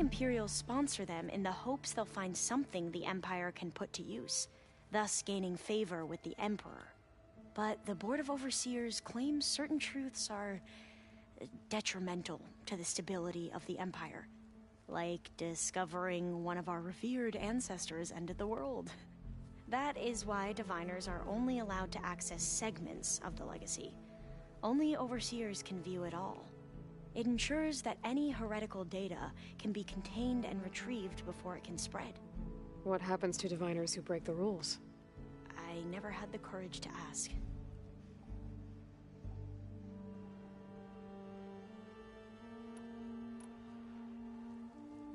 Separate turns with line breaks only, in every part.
Imperials sponsor them in the hopes they'll find something the Empire can put to use, thus gaining favor with the Emperor. But the Board of Overseers claims certain truths are detrimental to the stability of the Empire, like discovering one of our revered ancestors ended the world. That is why diviners are only allowed to access segments of the legacy. Only Overseers can view it all. It ensures that any heretical data can be contained and retrieved before it can spread.
What happens to diviners who break the rules?
I never had the courage to ask.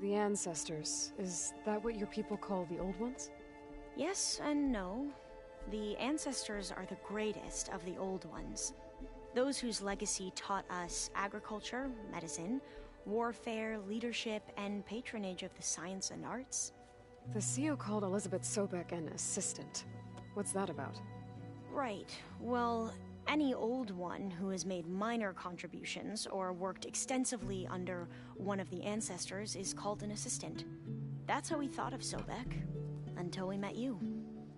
The ancestors, is that what your people call the old ones?
Yes and no. The ancestors are the greatest of the old ones. Those whose legacy taught us agriculture, medicine, warfare, leadership, and patronage of the science and arts.
The CEO called Elizabeth Sobek an assistant. What's that about?
Right. Well, any old one who has made minor contributions or worked extensively under one of the ancestors is called an assistant. That's how we thought of Sobek, until we met you.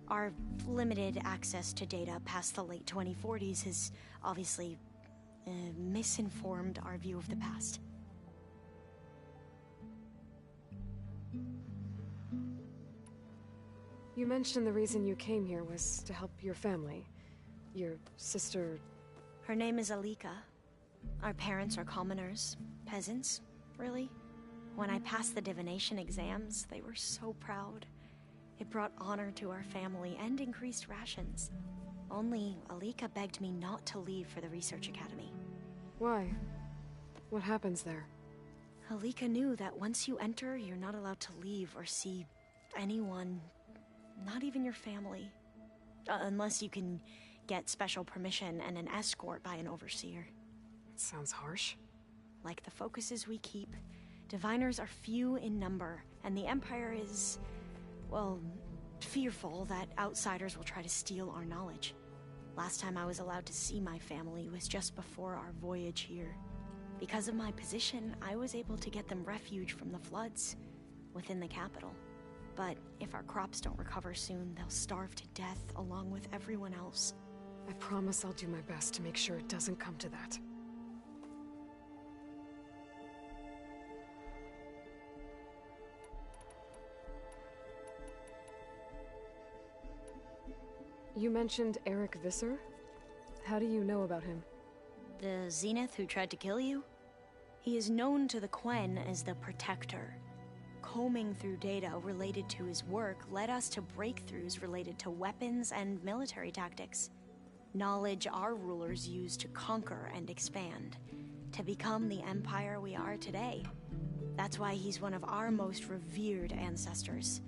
Our limited access to data past the late 2040s has obviously misinformed our view of the past.
You mentioned the reason you came here was to help your family. Your sister...
Her name is Alika. Our parents are commoners, peasants, really. When I passed the divination exams, they were so proud. It brought honor to our family and increased rations. Only Alika begged me not to leave for the research academy.
Why? What happens there?
Alika knew that once you enter, you're not allowed to leave or see anyone, not even your family. Unless you can get special permission and an escort by an overseer.
It sounds harsh.
Like the focuses we keep, diviners are few in number, and the Empire is, well, fearful that outsiders will try to steal our knowledge. Last time I was allowed to see my family was just before our voyage here. Because of my position, I was able to get them refuge from the floods within the capital. But if our crops don't recover soon, they'll starve to death along with everyone else.
I promise I'll do my best to make sure it doesn't come to that. You mentioned Eric Visser? How do you know about him?
The Zenith who tried to kill you? He is known to the Quen as the Protector. Combing through data related to his work led us to breakthroughs related to weapons and military tactics. Knowledge our rulers used to conquer and expand, to become the empire we are today. That's why he's one of our most revered ancestors.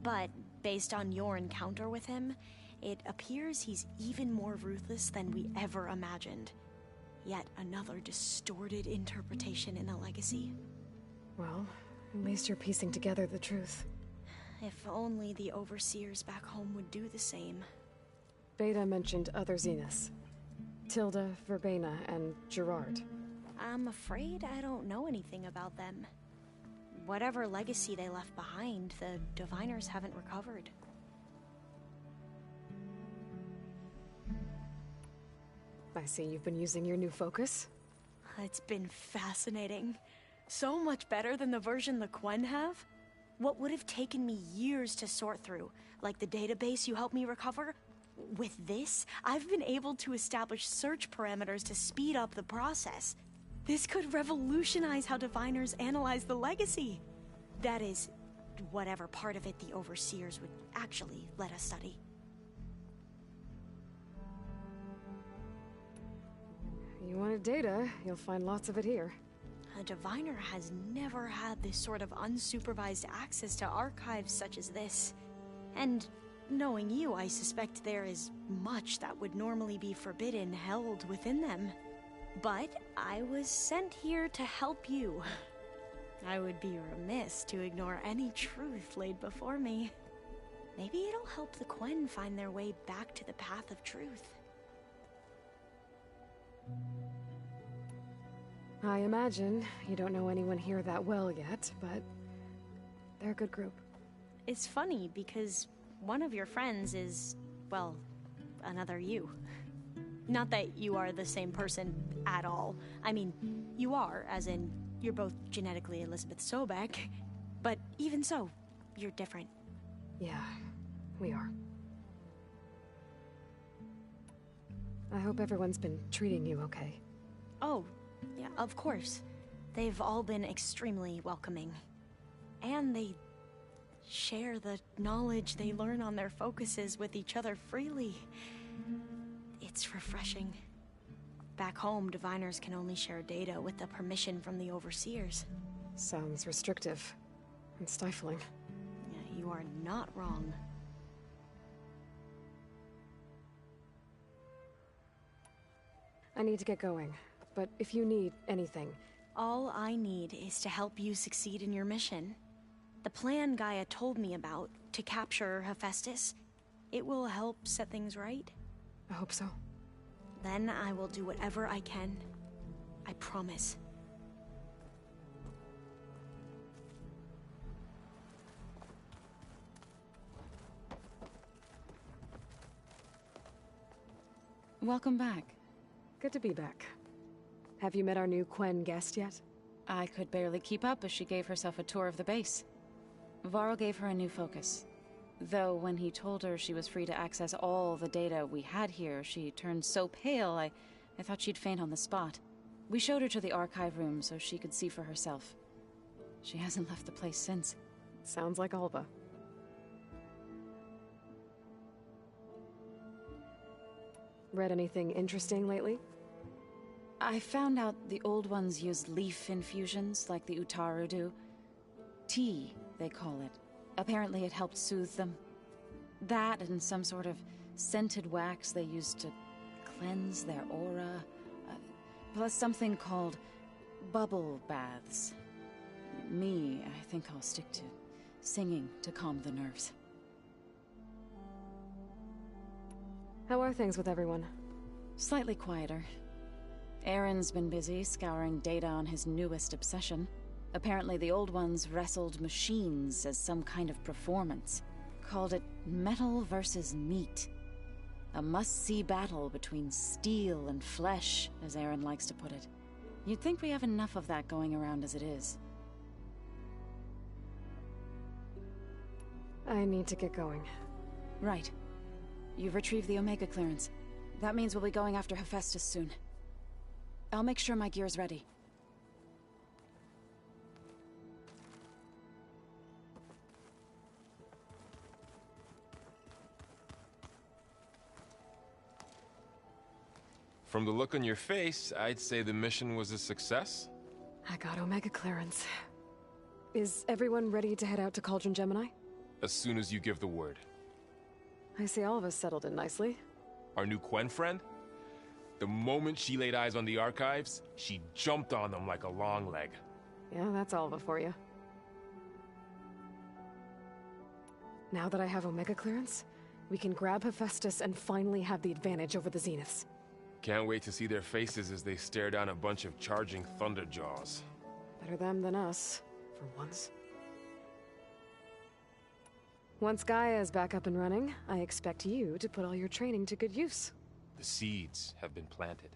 But based on your encounter with him, it appears he's even more ruthless than we ever imagined. Yet another distorted interpretation in the legacy.
Well, at least you're piecing together the truth.
If only the overseers back home would do the same.
Beta mentioned other Zeniths. Tilda, Verbena, and Gerard.
I'm afraid I don't know anything about them. Whatever legacy they left behind, the diviners haven't recovered.
I see you've been using your new focus.
It's been fascinating. So much better than the version the Quen have. What would have taken me years to sort through, like the database you helped me recover, with this, I've been able to establish search parameters to speed up the process. This could revolutionize how diviners analyze the legacy. That is, whatever part of it the overseers would actually let us study.
You wanted data, you'll find lots of it here.
A diviner has never had this sort of unsupervised access to archives such as this. And knowing you, I suspect there is much that would normally be forbidden held within them. But I was sent here to help you. I would be remiss to ignore any truth laid before me. Maybe it'll help the Quen find their way back to the path of truth.
I imagine you don't know anyone here that well yet, but they're a good group.
It's funny because one of your friends is, well, another you. Not that you are the same person at all. I mean, you are, as in, you're both genetically Elizabeth Sobeck, but even so, you're different.
Yeah, we are. I hope everyone's been treating you okay.
Oh, yeah, of course. They've all been extremely welcoming. And they share the knowledge they learn on their focuses with each other freely. It's refreshing. Back home, diviners can only share data with the permission from the overseers.
Sounds restrictive and stifling.
Yeah, you are not wrong.
I need to get going, but if you need anything...
All I need is to help you succeed in your mission. The plan Gaia told me about, to capture Hephaestus, it will help set things right.
I hope so.
Then I will do whatever I can. I promise.
Welcome back.
Good to be back. Have you met our new Quen guest yet?
I could barely keep up as she gave herself a tour of the base. Varl gave her a new focus. Though when he told her she was free to access all the data we had here, she turned so pale I thought she'd faint on the spot. We showed her to the archive room so she could see for herself. She hasn't left the place since.
Sounds like Alva. Read anything interesting lately?
I found out the old ones use leaf infusions like the Utaru do. Tea, they call it. Apparently it helped soothe them. That and some sort of scented wax they used to cleanse their aura. Plus something called bubble baths. Me, I think I'll stick to singing to calm the nerves.
How are things with everyone?
Slightly quieter. Aaron's been busy scouring data on his newest obsession. Apparently the old ones wrestled machines as some kind of performance. Called it metal versus meat. A must-see battle between steel and flesh, as Aaron likes to put it. You'd think we have enough of that going around as it is.
I need to get going.
Right. You've retrieved the Omega clearance. That means we'll be going after Hephaestus soon. I'll make sure my gear's ready.
From the look on your face, I'd say the mission was a success.
I got Omega clearance. Is everyone ready to head out to Cauldron Gemini?
As soon as you give the word.
I see all of us settled in nicely.
Our new Quen friend? The moment she laid eyes on the archives, she jumped on them like a long leg.
Yeah, that's Alva for you. Now that I have Omega clearance, we can grab Hephaestus and finally have the advantage over the Zeniths.
Can't wait to see their faces as they stare down a bunch of charging Thunderjaws.
Better them than us, for once. Once Gaia is back up and running, I expect you to put all your training to good use.
The seeds have been planted.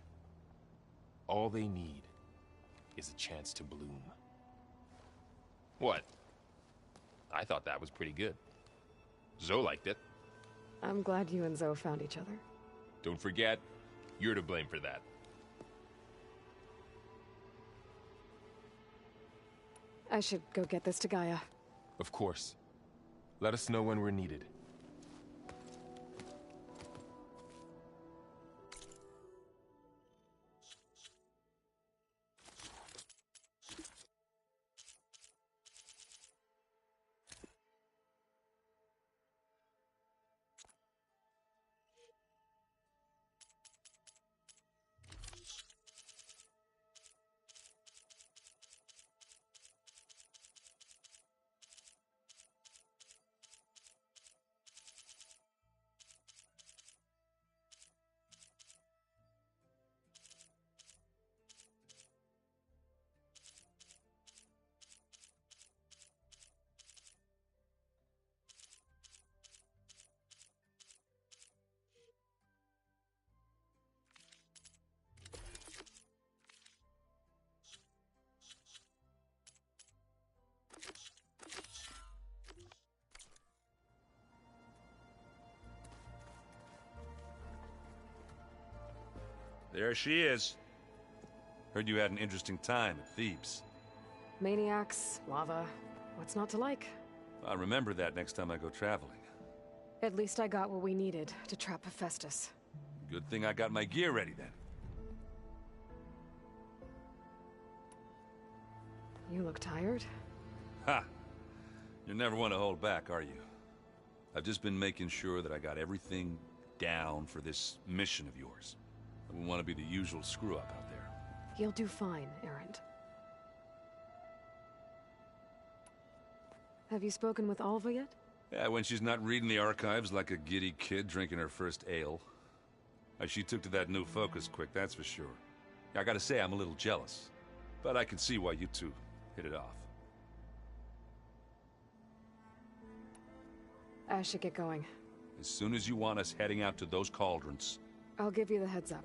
All they need is a chance to bloom. What? I thought that was pretty good. Zoe liked it.
I'm glad you and Zoe found each other.
Don't forget, you're to blame for that.
I should go get this to Gaia.
Of course. Let us know when we're needed.
There she is. Heard you had an interesting time at Thebes.
Maniacs, lava, what's not to like?
I'll remember that next time I go traveling.
At least I got what we needed to trap Hephaestus.
Good thing I got my gear ready then.
You look tired.
Ha! You never want to hold back, are you? I've just been making sure that I got everything down for this mission of yours. I wouldn't want to be the usual screw-up out there.
You'll do fine, Errant. Have you spoken with Alva yet?
Yeah, when she's not reading the archives like a giddy kid drinking her first ale. She took to that new focus quick, that's for sure. I gotta say, I'm a little jealous. But I can see why you two hit it off.
I should get going.
As soon as you want us heading out to those cauldrons.
I'll give you the heads up.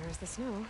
There's the snow.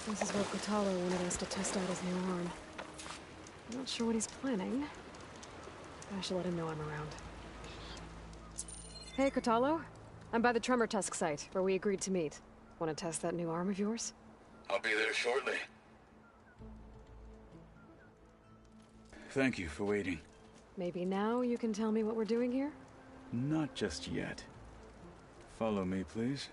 This is what Kotallo wanted us to test out his new arm. I'm not sure what he's planning. I should let him know I'm around. Hey, Kotallo. I'm by the Tremor Tusk site, where we agreed to meet. Want to test that new arm of yours?
I'll be there shortly. Thank you for waiting.
Maybe now you can tell me what we're doing here?
Not just yet. Follow me, please.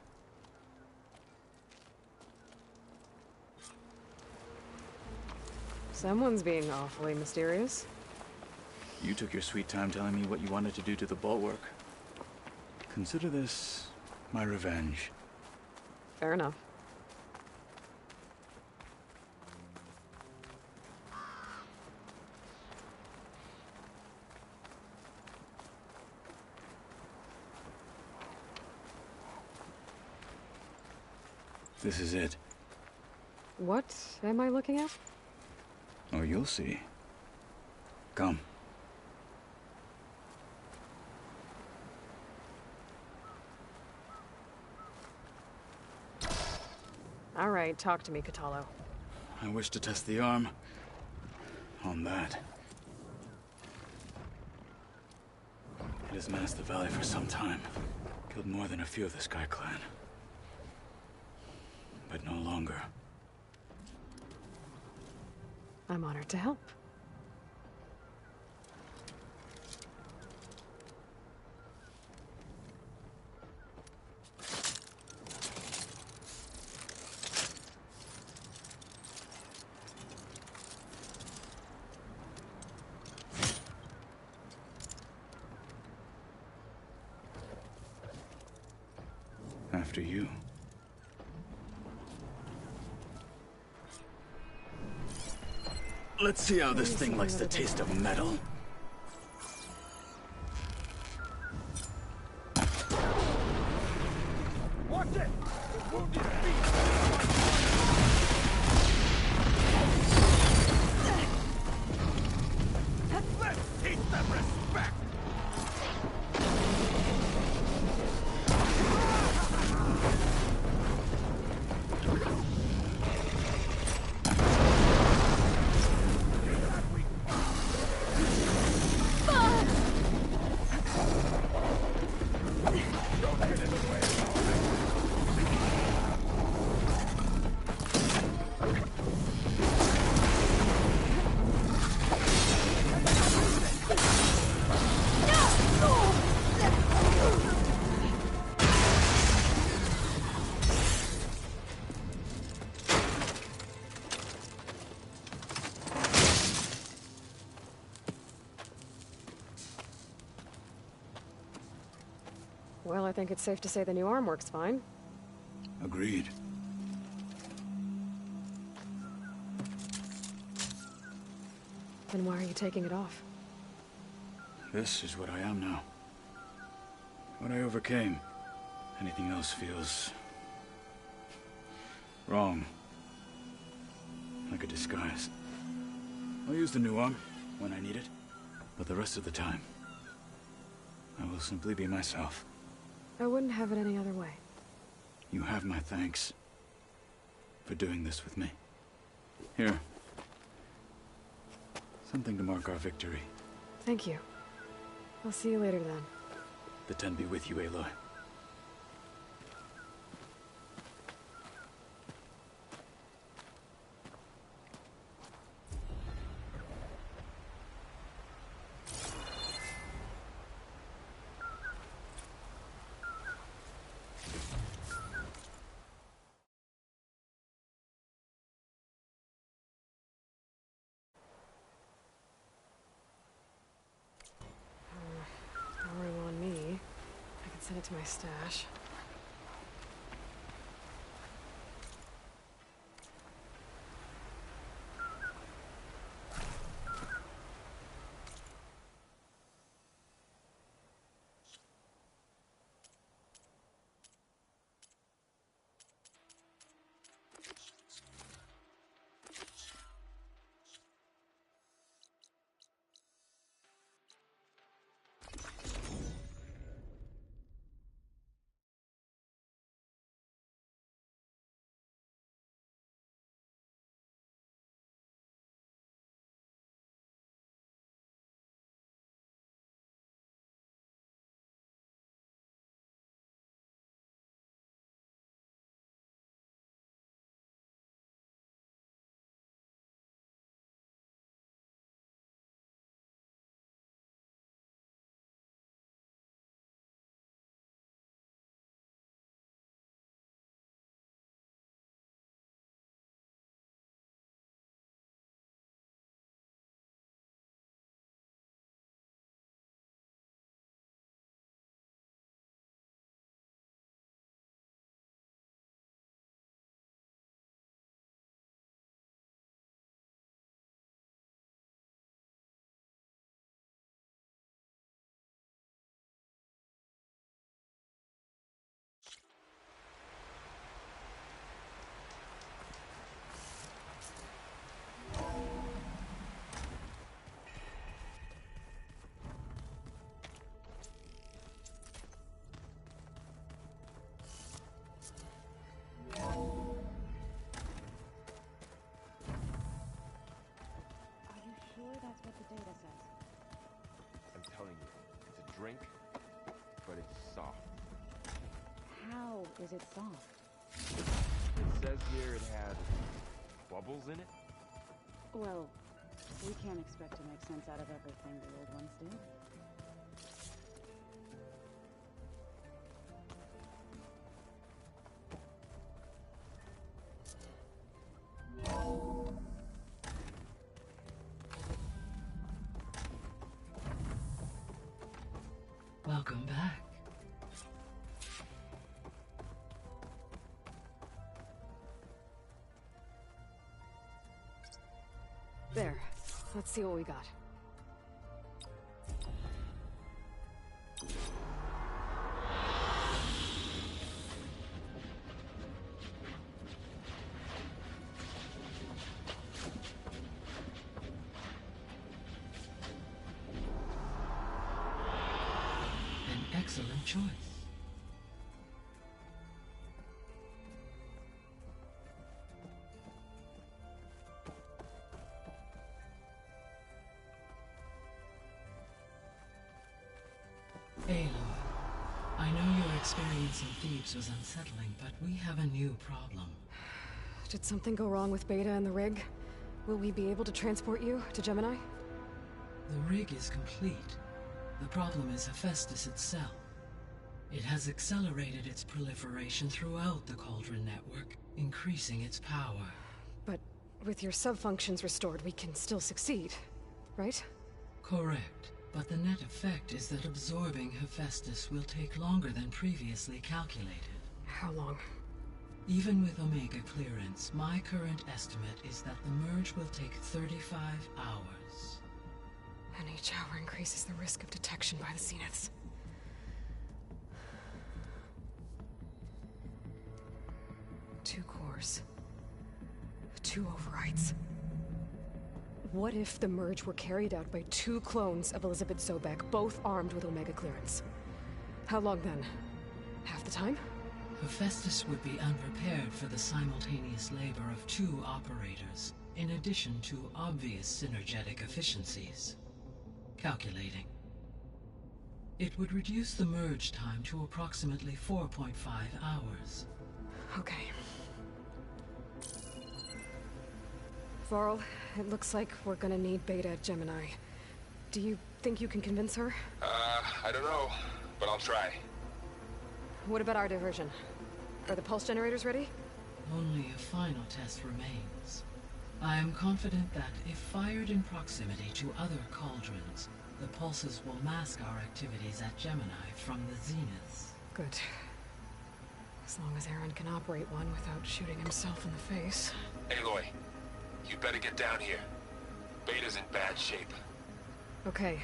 Someone's being awfully mysterious.
You took your sweet time telling me what you wanted to do to the bulwark. Consider this my revenge.
Fair enough.
This is it.
What am I looking at?
Oh, you'll see. Come.
All right, talk to me, Kotallo.
I wish to test the arm on that. It has menaced the valley for some time. Killed more than a few of the Sky Clan. But no longer.
I'm honored to help.
after you. Let's see how this thing likes the taste of metal.
Watch it! The wounded beast! Let's teach them respect!
Well, I think it's safe to say the new arm works fine.
Agreed.
Then why are you taking it off?
This is what I am now. What I overcame. Anything else feels... wrong. Like a disguise. I'll use the new arm when I need it. But the rest of the time, I will simply be myself.
I wouldn't have it any other way.
You have my thanks for doing this with me. Here. Something to mark our victory.
Thank you. I'll see you later then.
The Ten be with you, Aloy.
Boring on me. I can send it to my stash.
I'm telling you, it's a drink, but it's soft.
How is it soft?
It says here it had bubbles in it.
Well, we can't expect to make sense out of everything the old ones did.
Welcome back.
There. Let's see what we got.
An excellent choice. Aloy, I know your experience in Thebes was unsettling, but we have a new problem.
Did something go wrong with Beta and the rig? Will we be able to transport you to Gemini?
The rig is complete. The problem is Hephaestus itself. It has accelerated its proliferation throughout the Cauldron network, increasing its power.
But with your sub-functions restored, we can still succeed, right?
Correct. But the net effect is that absorbing Hephaestus will take longer than previously calculated.
How long?
Even with Omega clearance, my current estimate is that the merge will take 35 hours.
And each hour increases the risk of detection by the Zeniths. Two cores. Two overrides. What if the merge were carried out by two clones of Elizabeth Sobek, both armed with Omega clearance? How long then? Half the time?
Hephaestus would be unprepared for the simultaneous labor of two operators, in addition to obvious synergetic efficiencies. Calculating. It would reduce the merge time to approximately 4.5 hours.
Okay. Varl, it looks like we're gonna need Beta at Gemini. Do you think you can convince her?
I don't know, but I'll try.
What about our diversion? Are the pulse generators ready?
Only a final test remains. I am confident that if fired in proximity to other cauldrons, the pulses will mask our activities at Gemini from the Zeniths.
Good. As long as Aaron can operate one without shooting himself in the face.
Aloy, you better get down here. Beta's in bad shape.
Okay.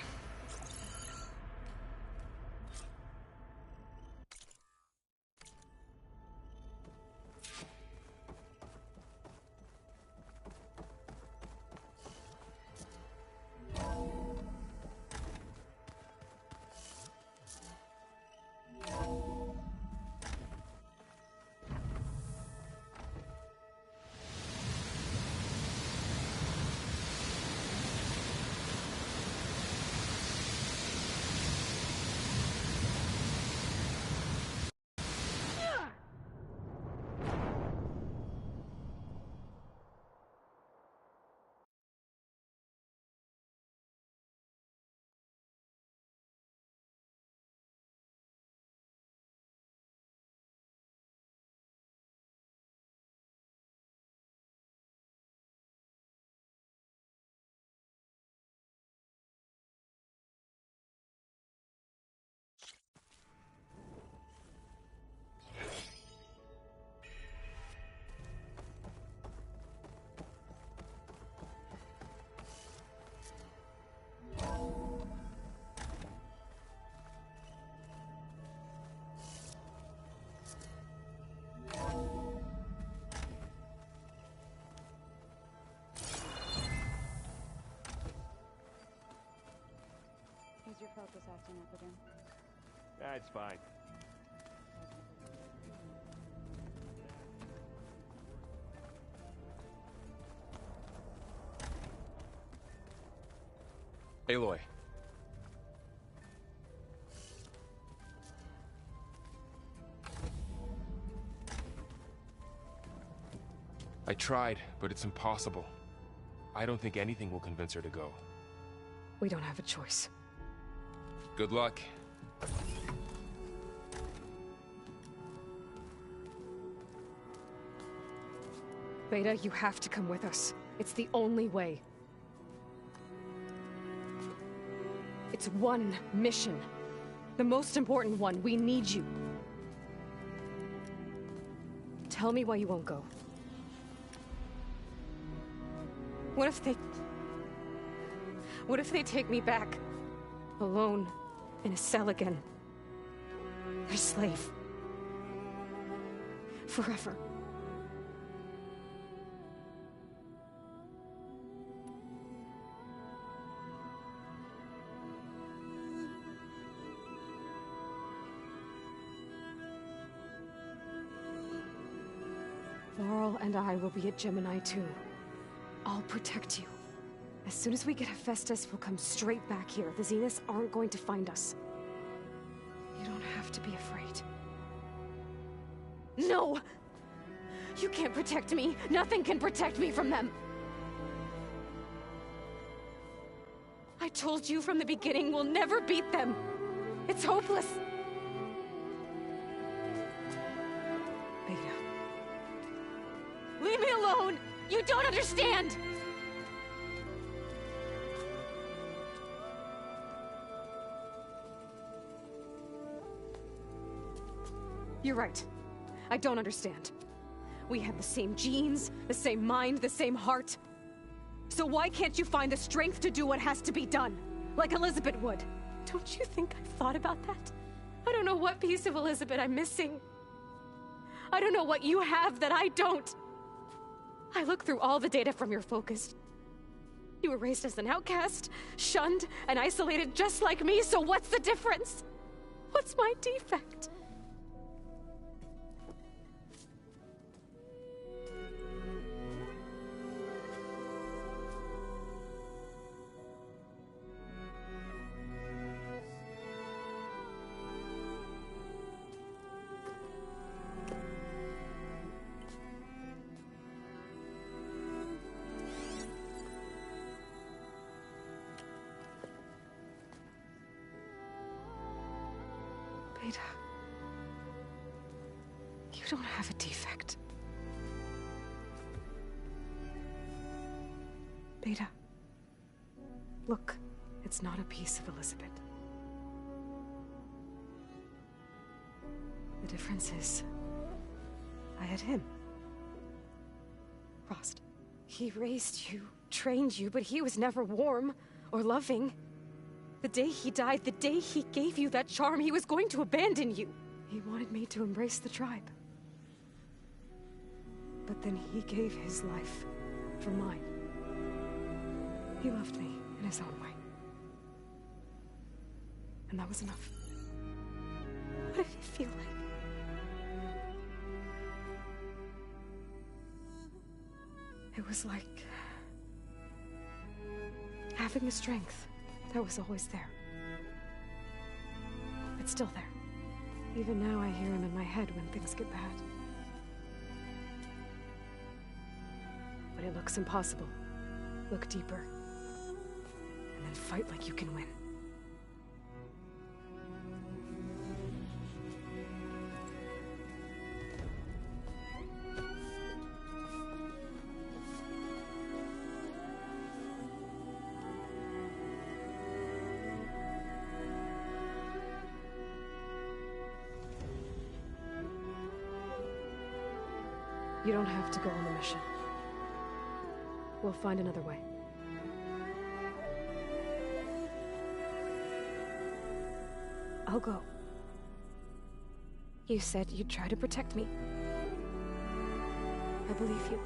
Is your focus acting up again?
That's fine.
Aloy. I tried, but it's impossible. I don't think anything will convince her to go.
We don't have a choice.
Good luck.
Beta, you have to come with us. It's the only way. It's one mission. The most important one. We need you. Tell me why you won't go. What if they What if they take me back? Alone, in a cell again. Their slave. Forever. Laurel and I will be at Gemini too. I'll protect you. As soon as we get Hephaestus, we'll come straight back here. The Zeniths aren't going to find us. You don't have to be afraid. No! You can't protect me. Nothing can protect me from them. I told you from the beginning we'll never beat them. It's hopeless. Beta. Leave me alone! You don't understand! You're right. I don't understand. We have the same genes, the same mind, the same heart. So why can't you find the strength to do what has to be done? Like Elizabeth would. Don't you think I've thought about that? I don't know what piece of Elizabeth I'm missing. I don't know what you have that I don't. I look through all the data from your focus. You were raised as an outcast, shunned, and isolated just like me, so what's the difference? What's my defect? Beta. You don't have a defect. Beta. Look, it's not a piece of Elizabeth. The difference is, I had him. Frost. He raised you, trained you, but he was never warm or loving. The day he died, the day he gave you that charm, he was going to abandon you. He wanted me to embrace the tribe. But then he gave his life for mine. He loved me in his own way. And that was enough. What did it feel like? It was like having the strength that was always there. It's still there. Even now I hear him in my head when things get bad. When it looks impossible, look deeper. And then fight like you can win. You don't have to go on the mission. We'll find another way. I'll go. You said you'd try to protect me. I believe you.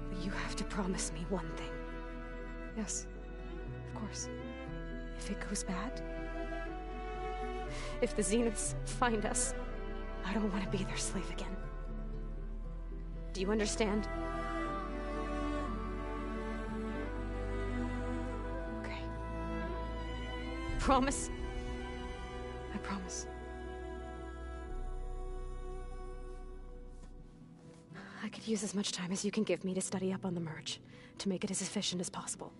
But you have to promise me one thing. Yes, of course. If it goes bad, if the Zeniths find us, I don't want to be their slave again. Do you understand? Okay. Promise? I promise. I could use as much time as you can give me to study up on the merge, to make it as efficient as possible.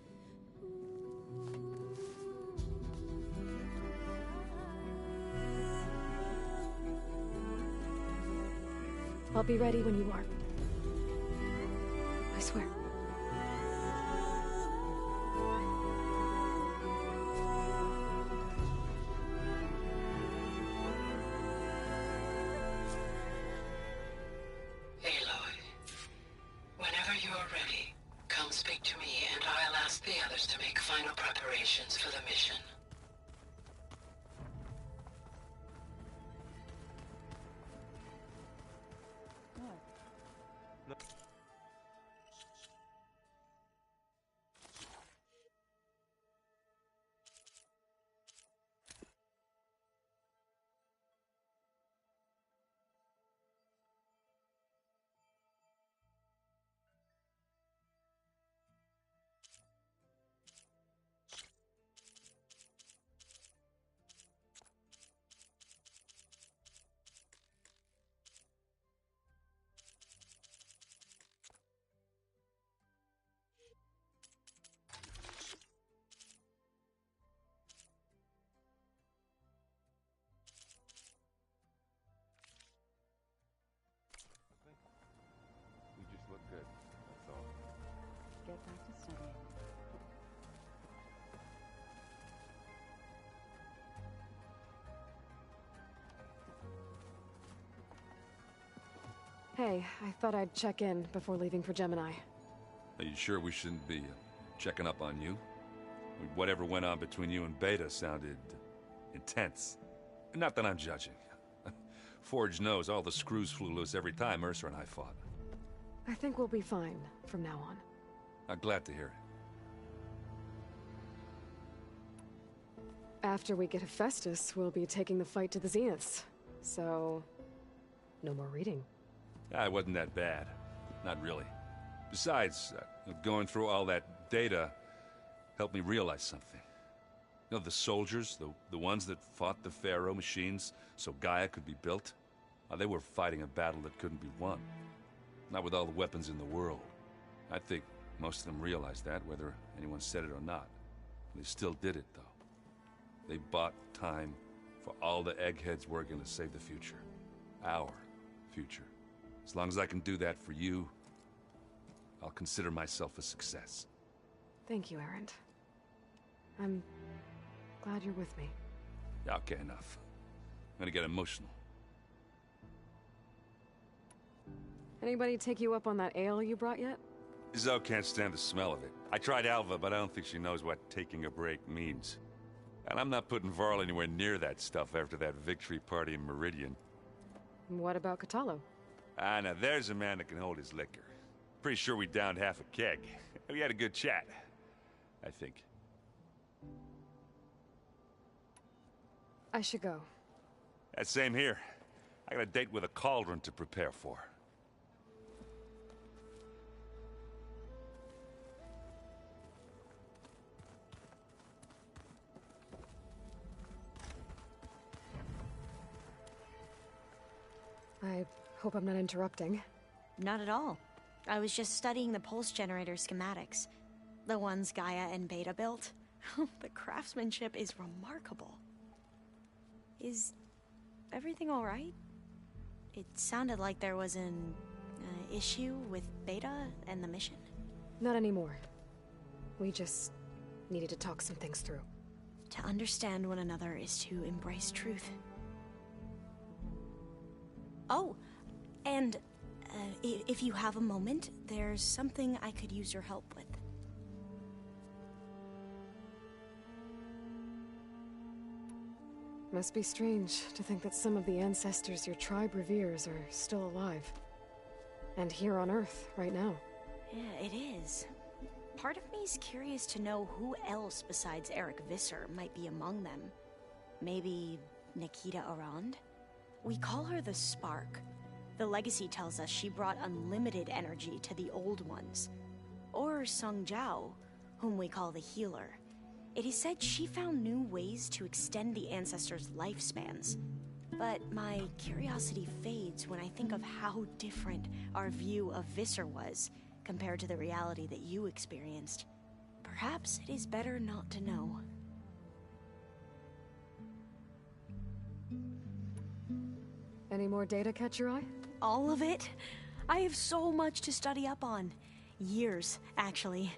I'll be ready when you are. I swear.
Aloy,
Hey, I thought I'd check in before leaving for Gemini.
Are you sure we shouldn't be checking up on you? Whatever went on between you and Beta sounded intense. Not that I'm judging. Forge knows all the screws flew loose every time Mercer and I fought.
I think we'll be fine from now on.
I'm glad to hear it.
After we get Hephaestus, we'll be taking the fight to the Zeniths. So, no more reading.
It wasn't that bad. Not really. Besides, going through all that data helped me realize something. You know, the soldiers, the ones that fought the Pharaoh machines so Gaia could be built, they were fighting a battle that couldn't be won. Not with all the weapons in the world. I think most of them realized that, whether anyone said it or not. They still did it, though. They bought time for all the eggheads working to save the future. Our future. As long as I can do that for you, I'll consider myself a success.
Thank you, Erend. I'm glad you're with me.
Okay, enough. I'm gonna get emotional.
Anybody take you up on that ale you brought yet?
Zoe can't stand the smell of it. I tried Alva, but I don't think she knows what taking a break means. And I'm not putting Varl anywhere near that stuff after that victory party in Meridian.
What about Catalo?
Now there's a man that can hold his liquor. Pretty sure we downed half a keg. We had a good chat, I think.
I should go.
Same here. I got a date with a cauldron to prepare for.
I hope I'm not interrupting.
Not at all. I was just studying the pulse generator schematics. The ones Gaia and Beta built. The craftsmanship is remarkable. Is everything all right? It sounded like there was an issue with Beta and the mission.
Not anymore. We just needed to talk some things through.
To understand one another is to embrace truth. Oh, and if you have a moment, there's something I could use your help with.
Must be strange to think that some of the ancestors your tribe reveres are still alive. And here on Earth, right now.
Yeah, it is. Part of me's curious to know who else besides Eric Visser might be among them. Maybe Nikita Arand? We call her the Spark. The legacy tells us she brought unlimited energy to the old ones. Or Sung Jiao, whom we call the Healer. It is said she found new ways to extend the ancestors' lifespans. But my curiosity fades when I think of how different our view of Visser was compared to the reality that you experienced. Perhaps it is better not to know.
Any more data catch your eye?
All of it? I have so much to study up on. Years, actually.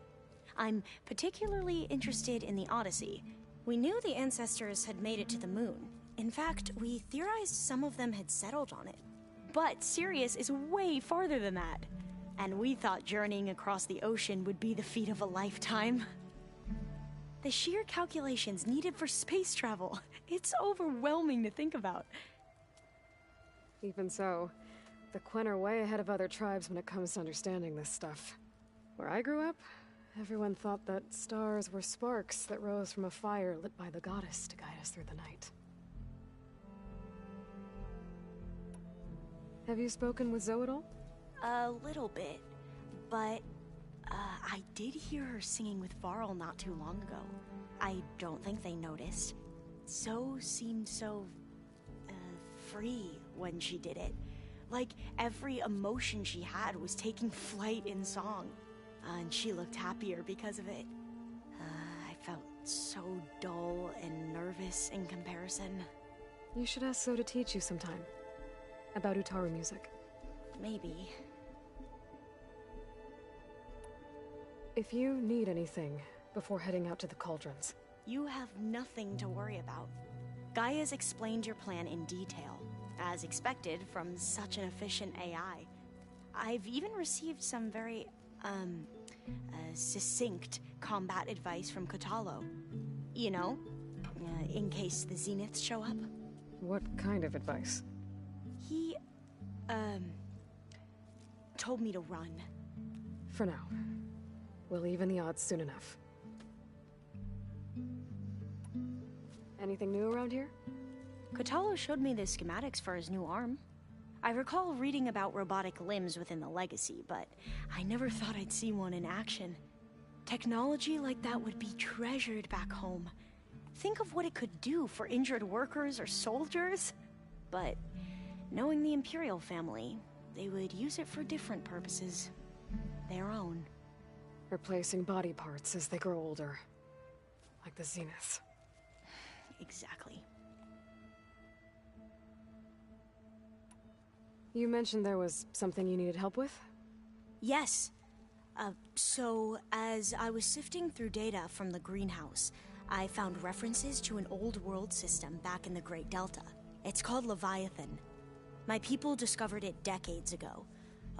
I'm particularly interested in the Odyssey. We knew the ancestors had made it to the moon. In fact, we theorized some of them had settled on it. But Sirius is way farther than that. And we thought journeying across the ocean would be the feat of a lifetime. The sheer calculations needed for space travel. It's overwhelming to think about.
Even so, the Quen are way ahead of other tribes when it comes to understanding this stuff. Where I grew up, everyone thought that stars were sparks that rose from a fire lit by the goddess to guide us through the night. Have you spoken with Zoe at all?
A little bit, but I did hear her singing with Varl not too long ago. I don't think they noticed. Zoe seemed so free when she did it. Like every emotion she had was taking flight in song. And she looked happier because of it. I felt so dull and nervous in comparison.
You should ask Zoe to teach you sometime. About Utaru music.
Maybe.
If you need anything before heading out to the cauldrons.
You have nothing to worry about. Gaia's explained your plan in detail, as expected from such an efficient AI. I've even received some very, succinct combat advice from Kotalo. You know, in case the Zeniths show up.
What kind of advice?
He, told me to run.
For now. We'll even the odds soon enough. Anything new around here?
Kotalo showed me the schematics for his new arm. I recall reading about robotic limbs within the Legacy, but I never thought I'd see one in action. Technology like that would be treasured back home. Think of what it could do for injured workers or soldiers. But knowing the Imperial family, they would use it for different purposes. Their own.
Replacing body parts as they grow older. Like the Zeniths.
Exactly.
You mentioned there was something you needed help with?
Yes. So, as I was sifting through data from the greenhouse, I found references to an old world system back in the Great Delta. It's called Leviathan. My people discovered it decades ago.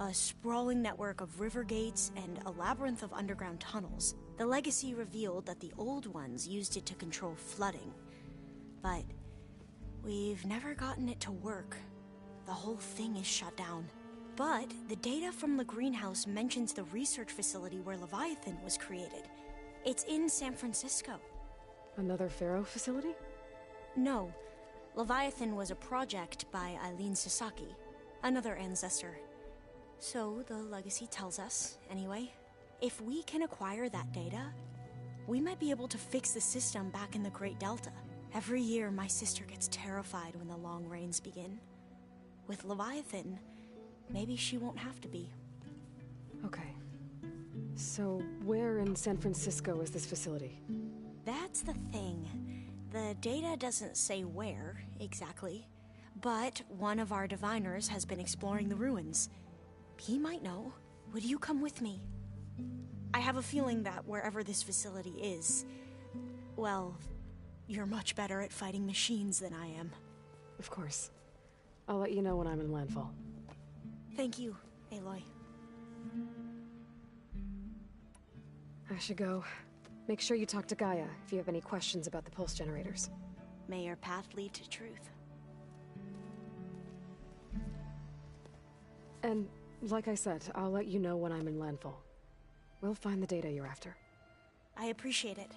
A sprawling network of river gates and a labyrinth of underground tunnels. The Legacy revealed that the old ones used it to control flooding. But we've never gotten it to work. The whole thing is shut down. But the data from the greenhouse mentions the research facility where Leviathan was created. It's in San Francisco.
Another Pharaoh facility?
No. Leviathan was a project by Eileen Sasaki, another ancestor. So the Legacy tells us, anyway, if we can acquire that data, we might be able to fix the system back in the Great Delta. Every year, my sister gets terrified when the long rains begin. With Leviathan, maybe she won't have to be.
Okay. So, where in San Francisco is this facility?
That's the thing. The data doesn't say where, exactly. But one of our diviners has been exploring the ruins. He might know. Would you come with me? I have a feeling that wherever this facility is, well, you're much better at fighting machines than I am.
Of course. I'll let you know when I'm in landfall.
Thank you, Aloy.
I should go. Make sure you talk to Gaia if you have any questions about the pulse generators.
May your path lead to truth.
And, like I said, I'll let you know when I'm in landfall. We'll find the data you're after.
I appreciate it.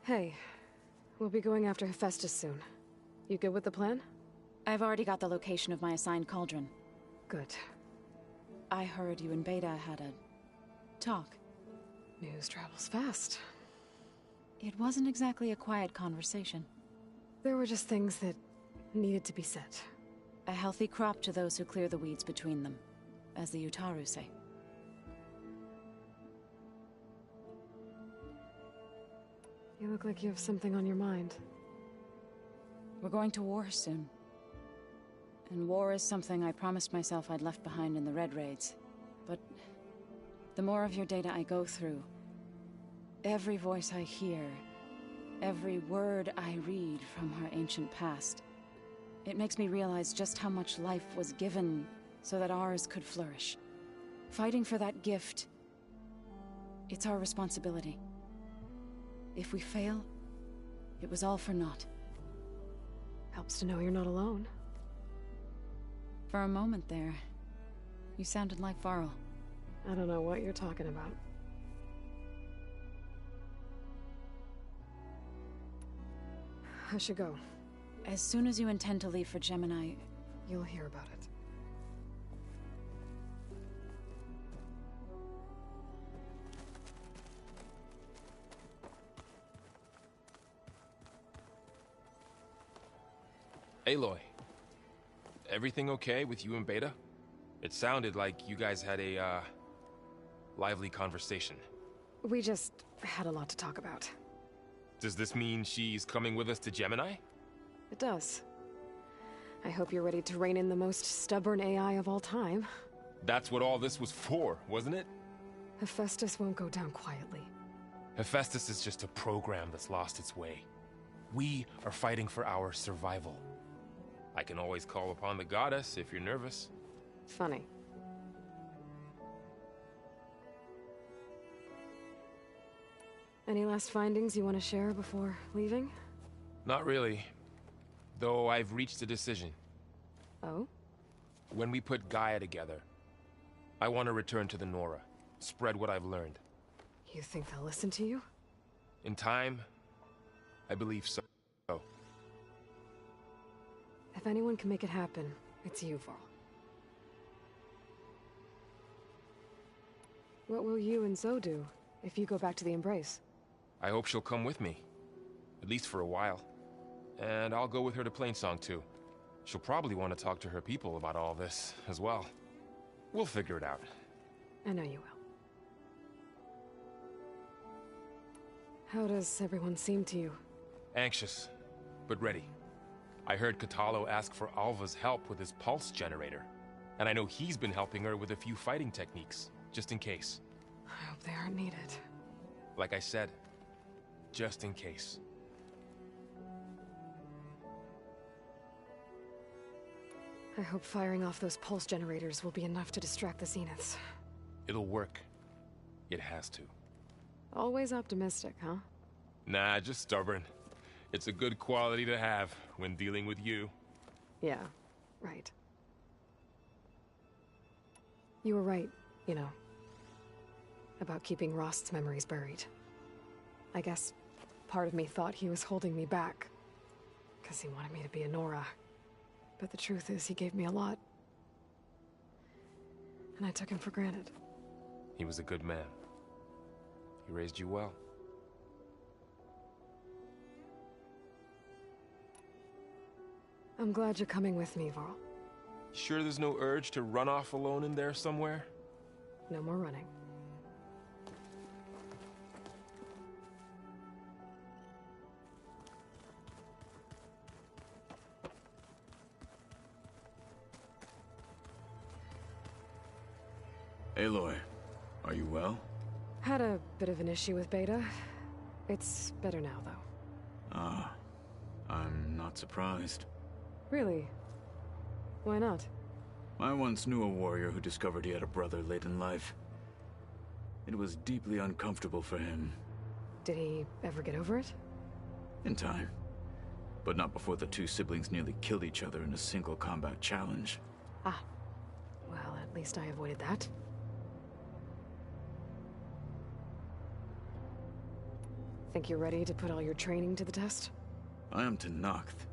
Hey, we'll be going after Hephaestus soon. You good with the plan?
I've already got the location of my assigned cauldron.
Good.
I heard you and Beta had a talk.
News travels fast.
It wasn't exactly a quiet conversation.
There were just things that needed to be said.
A healthy crop to those who clear the weeds between them, as the Utaru say.
You look like you have something on your mind.
We're going to war soon. And war is something I promised myself I'd left behind in the Red Raids. But the more of your data I go through, every voice I hear, every word I read from her ancient past, it makes me realize just how much life was given so that ours could flourish. Fighting for that gift, it's our responsibility. If we fail, it was all for naught.
Helps to know you're not alone.
For a moment there, you sounded like Varl.
I don't know what you're talking about. I should go.
As soon as you intend to leave for Gemini,
you'll hear about it.
Aloy, everything okay with you and Beta? It sounded like you guys had a, lively conversation.
We just had a lot to talk about.
Does this mean she's coming with us to Gemini?
It does. I hope you're ready to rein in the most stubborn AI of all time.
That's what all this was for, wasn't it?
Hephaestus won't go down quietly.
Hephaestus is just a program that's lost its way. We are fighting for our survival. I can always call upon the goddess if you're nervous.
Funny. Any last findings you want to share before leaving?
Not really. Though I've reached a decision.
Oh?
When we put Gaia together, I want to return to the Nora. Spread what I've learned.
You think they'll listen to you?
In time, I believe so.
If anyone can make it happen, it's you, Varl. What will you and Zoe do if you go back to the Embrace?
I hope she'll come with me. At least for a while. And I'll go with her to Plainsong too. She'll probably want to talk to her people about all this as well. We'll figure it out.
I know you will. How does everyone seem to you?
Anxious, but ready. I heard Katalo ask for Alva's help with his pulse generator. And I know he's been helping her with a few fighting techniques, just in case.
I hope they aren't needed.
Like I said, just in case.
I hope firing off those pulse generators will be enough to distract the Zeniths.
It'll work. It has to.
Always optimistic, huh?
Nah, just stubborn. It's a good quality to have when dealing with you.
Yeah, right. You were right, you know. About keeping Rost's memories buried. I guess part of me thought he was holding me back. 'Cause he wanted me to be a Nora. But the truth is, he gave me a lot. And I took him for granted.
He was a good man. He raised you well.
I'm glad you're coming with me, Varl.
Sure there's no urge to run off alone in there somewhere?
No more running.
Aloy, are you well?
Had a bit of an issue with Beta. It's better now, though.
Ah, I'm not surprised.
Really? Why not?
I once knew a warrior who discovered he had a brother late in life. It was deeply uncomfortable for him.
Did he ever get over it?
In time. But not before the two siblings nearly killed each other in a single combat challenge.
Ah. Well, at least I avoided that. Think you're ready to put all your training to the test?
I am to Noct.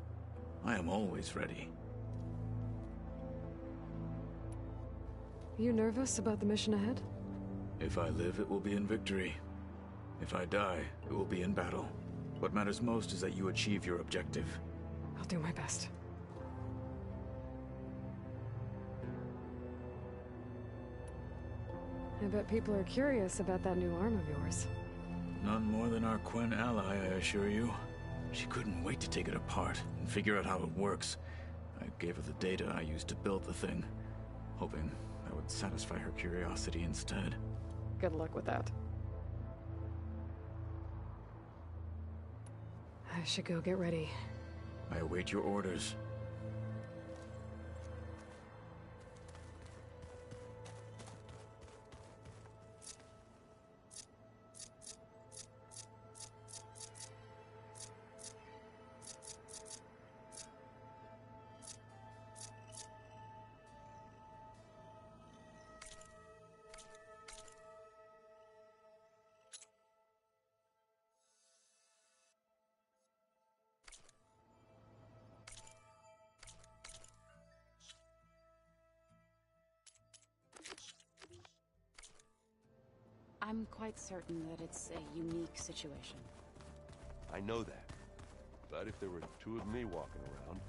I am always ready.
You nervous about the mission ahead?
If I live, it will be in victory. If I die, it will be in battle. What matters most is that you achieve your objective.
I'll do my best. I bet people are curious about that new arm of yours.
None more than our Quen ally, I assure you. She couldn't wait to take it apart and figure out how it works. I gave her the data I used to build the thing, hoping that would satisfy her curiosity instead.
Good luck with that. I should go get ready.
I await your orders.
I'm quite certain that it's a unique situation.
I know that. But if there were two of me walking around,